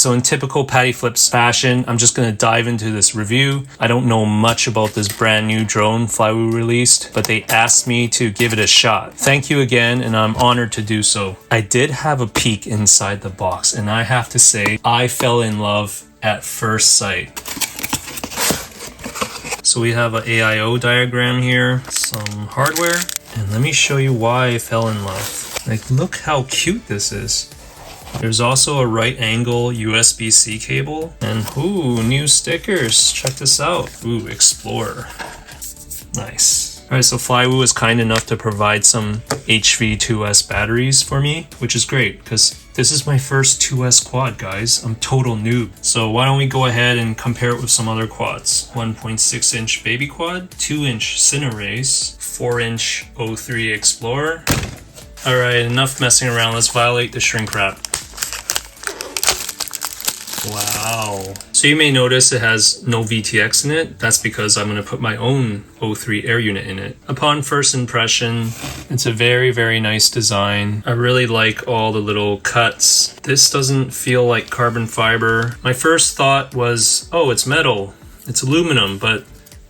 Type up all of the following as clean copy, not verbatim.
so in typical Patty Flips fashion, I'm just going to dive into this review. I don't know much about this brand new drone Flywoo released, but they asked me to give it a shot. Thank you again, and I'm honored to do so. I did have a peek inside the box, and I have to say, I fell in love at first sight. So we have an AIO diagram here, some hardware, and let me show you why I fell in love. Like, look how cute this is. There's also a right angle USB-C cable, and ooh, new stickers. Check this out. Ooh, Explorer. Nice. All right, so Flywoo is kind enough to provide some HV2S batteries for me, which is great because this is my first 2S quad, guys. I'm total noob. So why don't we go ahead and compare it with some other quads. 1.6 inch baby quad, 2 inch Cinerace, 4 inch O3 Explorer. All right, enough messing around. Let's violate the shrink wrap. Wow. So you may notice it has no VTX in it. That's because I'm going to put my own O3 air unit in it. Upon first impression, it's a very, very nice design. I really like all the little cuts. This doesn't feel like carbon fiber. My first thought was, oh, it's metal. It's aluminum, but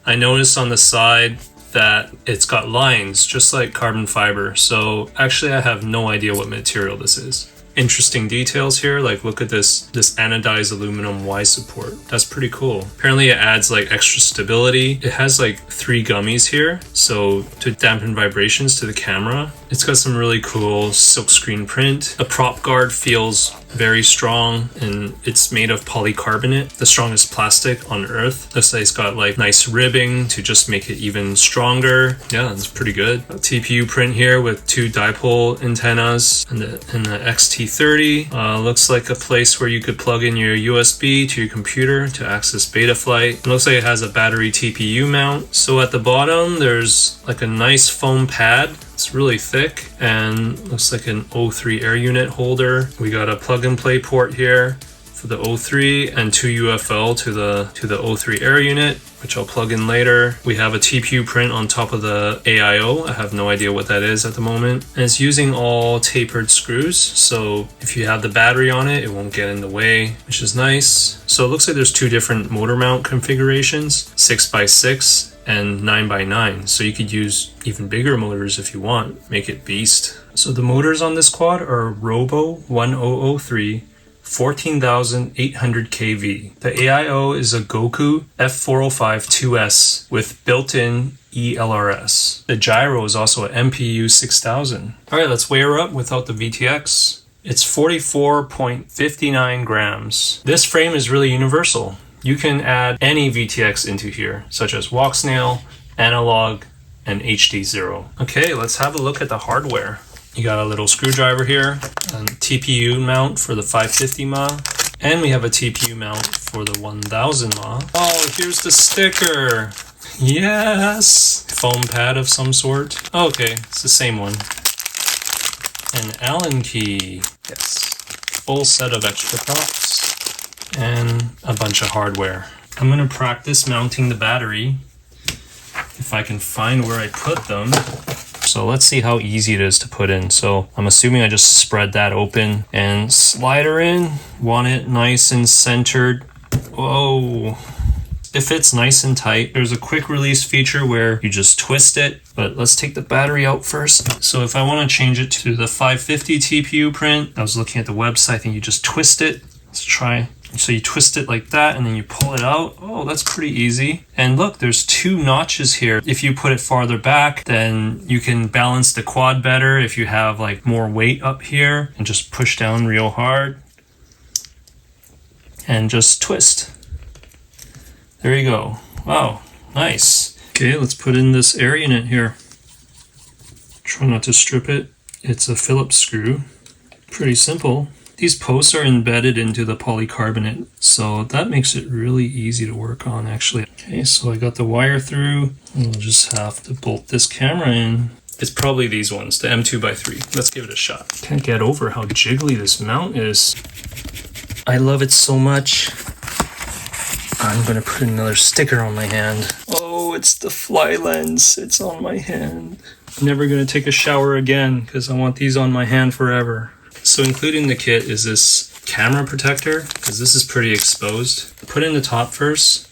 I noticed on the side that it's got lines just like carbon fiber. So actually I have no idea what material this is. Interesting details here, like look at this anodized aluminum Y support. That's pretty cool. Apparently it adds like extra stability. It has like 3 gummies here, so to dampen vibrations to the camera. It's got some really cool silkscreen print. The prop guard feels very strong, and it's made of polycarbonate, the strongest plastic on earth. Looks like it's got like nice ribbing to just make it even stronger. Yeah, it's pretty good. A TPU print here with 2 dipole antennas and the XT30. Looks like a place where you could plug in your USB to your computer to access Betaflight. It looks like it has a battery TPU mount. So at the bottom, there's like a nice foam pad. It's really thick and looks like an O3 air unit holder. We got a plug and play port here for the O3 and 2 UFL to the O3 air unit, which I'll plug in later. We have a TPU print on top of the AIO. I have no idea what that is at the moment. And it's using all tapered screws. So if you have the battery on it, it won't get in the way, which is nice. So it looks like there's 2 different motor mount configurations, 6x6 and 9x9. So you could use even bigger motors if you want, make it beast. So the motors on this quad are Robo 1003, 14,800 kV. The AIO is a Goku F405 2S with built-in ELRS. The gyro is also a MPU 6000. All right, let's weigh her up without the VTX. It's 44.59 grams. This frame is really universal. You can add any VTX into here, such as WALKSNAIL, Analog, and HDZERO. Okay, let's have a look at the hardware. You got a little screwdriver here, a TPU mount for the 550 mAh, and we have a TPU mount for the 1000 mAh. Oh, here's the sticker. Yes! Foam pad of some sort. Okay, it's the same one. An Allen key. Yes. Full set of extra props. And a bunch of hardware. I'm going to practice mounting the battery if I can find where I put them. So let's see how easy it is to put in. So I'm assuming I just spread that open and slide her in. Want it nice and centered. Whoa. It fits nice and tight. There's a quick release feature where you just twist it, but let's take the battery out first. So if I want to change it to the 550 TPU print, I was looking at the website, I think you just twist it. Let's try. So you twist it like that and then you pull it out. Oh, that's pretty easy. And look, there's 2 notches here. If you put it farther back, then you can balance the quad better if you have like more weight up here, and just push down real hard and just twist. There you go. Wow, nice. Okay, let's put in this air unit here. Try not to strip it. It's a Phillips screw. Pretty simple. These posts are embedded into the polycarbonate, so that makes it really easy to work on actually. Okay, so I got the wire through. We'll just have to bolt this camera in. It's probably these ones, the M2x3. Let's give it a shot. Can't get over how jiggly this mount is. I love it so much. I'm gonna put another sticker on my hand. Oh, it's the FlyLens. It's on my hand. I'm never gonna take a shower again because I want these on my hand forever. So including the kit is this camera protector, because this is pretty exposed. Put in the top first,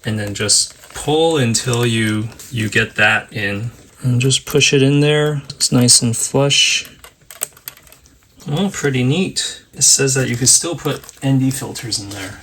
and then just pull until you get that in. And just push it in there. It's nice and flush. Oh, pretty neat. It says that you can still put ND filters in there.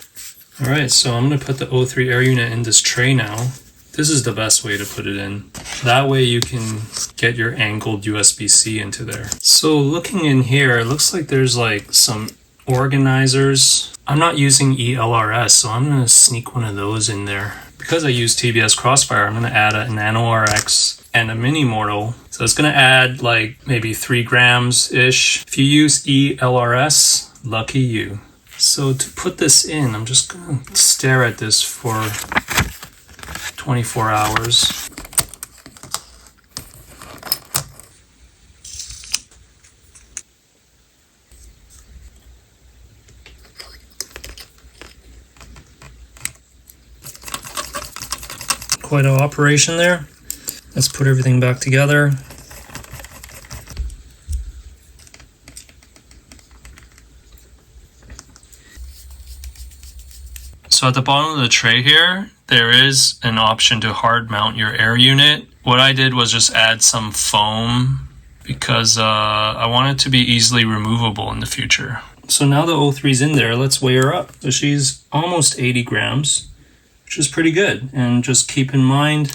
All right, so I'm gonna put the O3 air unit in this tray now. This is the best way to put it in. That way you can get your angled USB-C into there. So looking in here, it looks like there's like some organizers. I'm not using ELRS, so I'm gonna sneak one of those in there. Because I use TBS Crossfire, I'm gonna add a Nano RX and a Mini Mortal. So it's gonna add like maybe 3 grams-ish. If you use ELRS, lucky you. So to put this in, I'm just gonna stare at this for 24 hours. Quite an operation there. Let's put everything back together. So at the bottom of the tray here, there is an option to hard mount your air unit. What I did was just add some foam because I want it to be easily removable in the future. So now the O3's in there, let's weigh her up. So she's almost 80 grams, which is pretty good. And just keep in mind,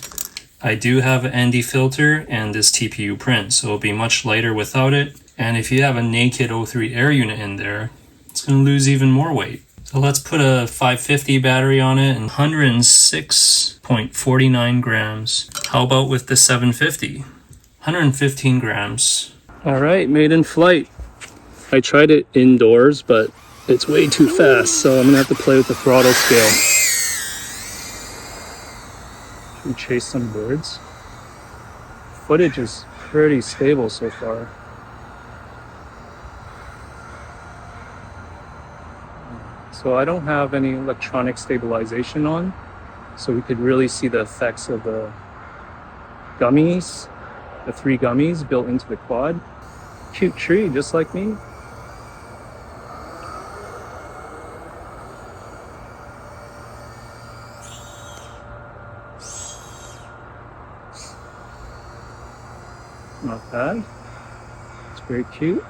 I do have an ND filter and this TPU print, so it'll be much lighter without it. And if you have a naked O3 air unit in there, it's gonna lose even more weight. So let's put a 550 battery on it and 106.49 grams. How about with the 750? 115 grams. All right, made in flight. I tried it indoors, but it's way too fast, so I'm gonna have to play with the throttle scale. Should we chase some birds? Footage is pretty stable so far. So I don't have any electronic stabilization on, so we could really see the effects of the gummies, the 3 gummies built into the quad. Cute tree, just like me. Not bad. It's very cute.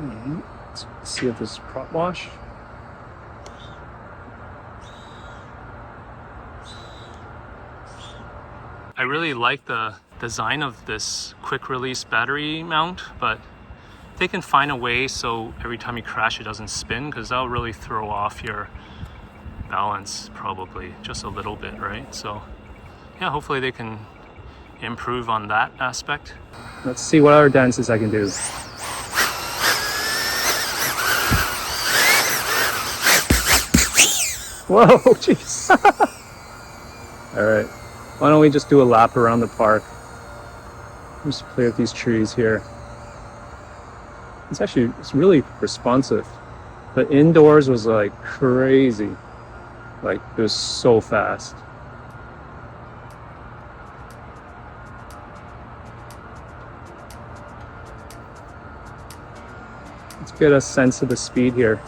Let's see if this is prop wash. I really like the design of this quick release battery mount, but they can find a way so every time you crash it doesn't spin, because that'll really throw off your balance probably just a little bit, right? So yeah, hopefully they can improve on that aspect. Let's see what other dances I can do. Whoa, jeez. All right, why don't we just do a lap around the park? Just clear up these trees here. It's really responsive. But indoors was like crazy. Like it was so fast. Let's get a sense of the speed here.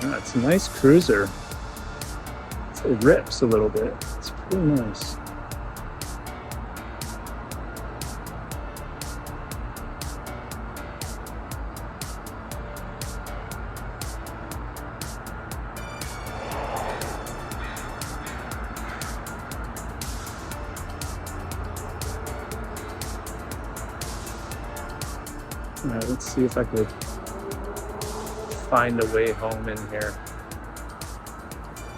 Yeah, it's a nice cruiser. It rips a little bit. It's pretty nice. All right, let's see if I could find a way home in here.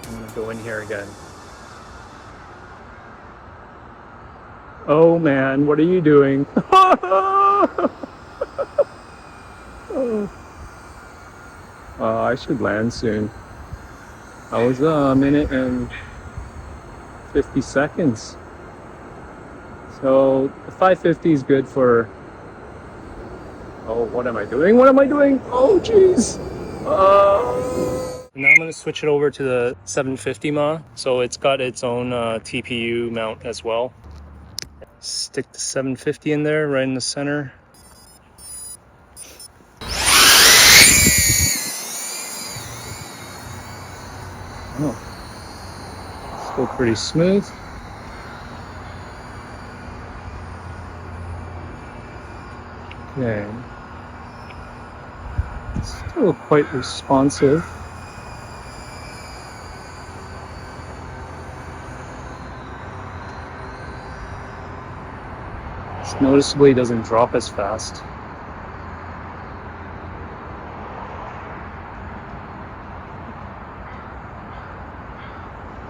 I'm gonna go in here again. Oh man, what are you doing? I should land soon. I was a minute and 50 seconds. So the 550 is good for... Oh, what am I doing? What am I doing? Oh, jeez. Now I'm going to switch it over to the 750 mAh. So it's got its own TPU mount as well. Stick the 750 in there, right in the center. Oh, still pretty smooth. Okay. Still quite responsive. It noticeably doesn't drop as fast.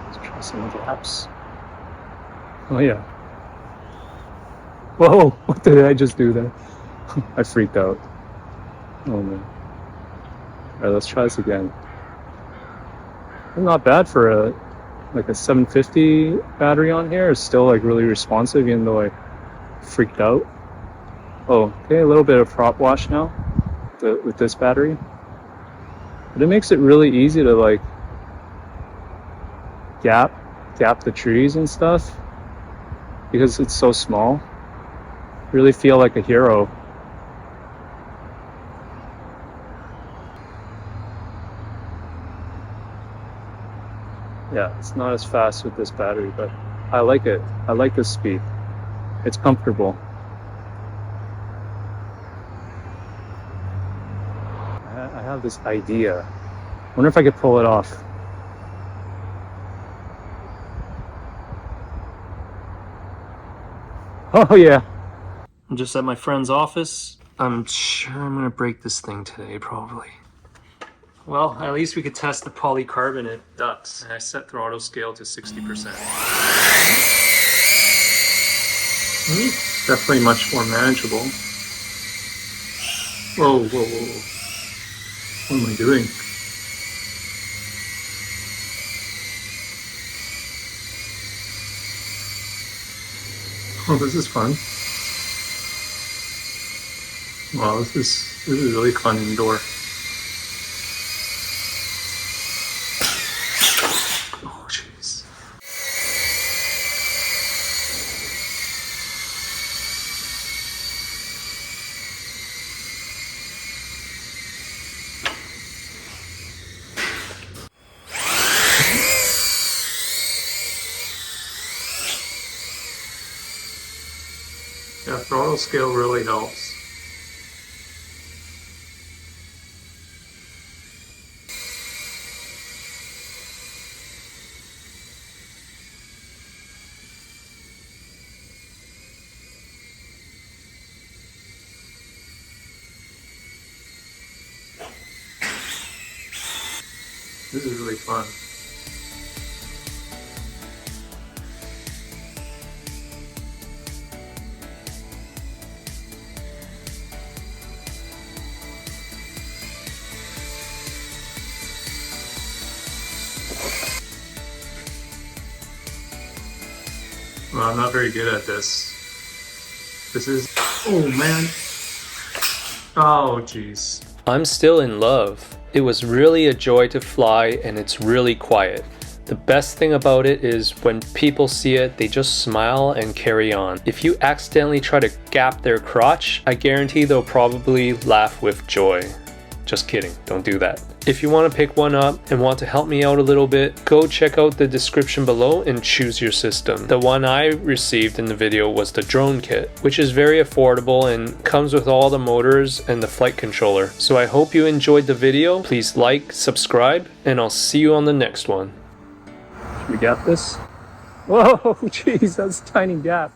Let's try some gaps. Oh yeah. Whoa, what did I just do there? I freaked out. Oh man. Alright, let's try this again. Not bad for a 750 battery on here. It's still like really responsive even though I freaked out. Oh, okay, a little bit of prop wash now with this battery. But it makes it really easy to like gap the trees and stuff because it's so small. Really feel like a hero. Yeah, it's not as fast with this battery, but I like it. I like this speed. It's comfortable. I have this idea. I wonder if I could pull it off. Oh yeah. I'm just at my friend's office. I'm sure I'm gonna break this thing today, probably. Well, at least we could test the polycarbonate ducts. And I set throttle scale to 60%. Definitely much more manageable. Whoa, whoa, whoa. What am I doing? Oh, this is fun. Wow, this is really fun indoor. Oh, jeez. Yeah, throttle scale really helps. This is really fun. Well, I'm not very good at this. This is... Oh, man. Oh, jeez. I'm still in love. It was really a joy to fly, and it's really quiet. The best thing about it is when people see it, they just smile and carry on. If you accidentally try to gap their crotch, I guarantee they'll probably laugh with joy. Just kidding, don't do that. If you want to pick one up and want to help me out a little bit, go check out the description below and choose your system. The one I received in the video was the drone kit, which is very affordable and comes with all the motors and the flight controller. So I hope you enjoyed the video. Please like, subscribe, and I'll see you on the next one. Should we gap this? Whoa, jeez, that's a tiny gap.